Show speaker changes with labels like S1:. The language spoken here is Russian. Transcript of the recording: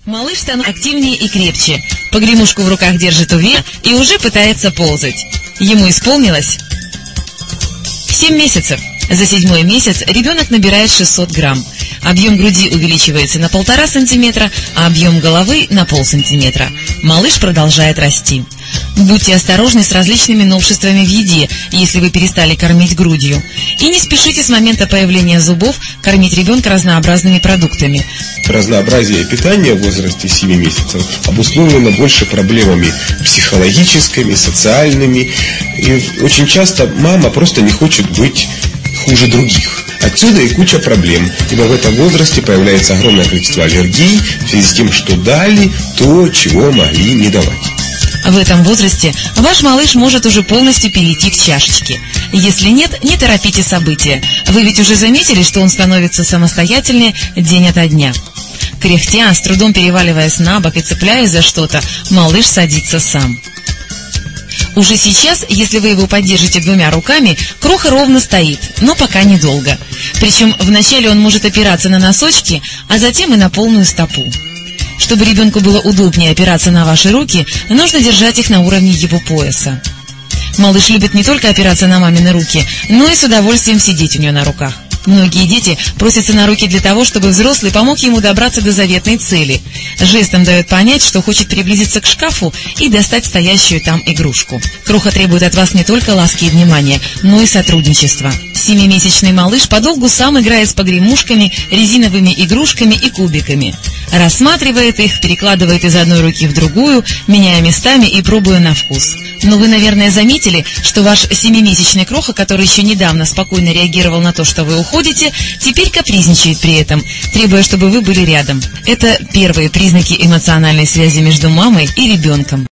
S1: Малыш становится активнее и крепче. Погремушку в руках держит уверенно и уже пытается ползать. Ему исполнилось 7 месяцев. За 7-й месяц ребенок набирает 600 грамм. Объем груди увеличивается на 1,5 сантиметра, а объем головы на 0,5 сантиметра. Малыш продолжает расти. Будьте осторожны с различными новшествами в еде, если вы перестали кормить грудью. И не спешите с момента появления зубов кормить ребенка разнообразными продуктами.
S2: Разнообразие питания в возрасте 7 месяцев обусловлено больше проблемами психологическими, социальными. И очень часто мама просто не хочет быть хуже других. Отсюда и куча проблем, ибо в этом возрасте появляется огромное количество аллергий в связи с тем, что дали то, чего могли не давать.
S1: В этом возрасте ваш малыш может уже полностью перейти к чашечке. Если нет, не торопите события. Вы ведь уже заметили, что он становится самостоятельнее день ото дня. Кряхтя, с трудом переваливаясь на бок и цепляясь за что-то, малыш садится сам. Уже сейчас, если вы его поддержите 2 руками, кроха ровно стоит, но пока недолго. Причем вначале он может опираться на носочки, а затем и на полную стопу. Чтобы ребенку было удобнее опираться на ваши руки, нужно держать их на уровне его пояса. Малыш любит не только опираться на мамины руки, но и с удовольствием сидеть у нее на руках. Многие дети просятся на руки для того, чтобы взрослый помог ему добраться до заветной цели. Жестом дает понять, что хочет приблизиться к шкафу и достать стоящую там игрушку. Кроха требует от вас не только ласки и внимания, но и сотрудничества. 7-месячный малыш подолгу сам играет с погремушками, резиновыми игрушками и кубиками. Рассматривает их, перекладывает из одной руки в другую, меняя местами и пробуя на вкус. Но вы, наверное, заметили, что ваш 7-месячный кроха, который еще недавно спокойно реагировал на то, что вы уходите, теперь капризничает при этом, требуя, чтобы вы были рядом. Это первые признаки эмоциональной связи между мамой и ребенком.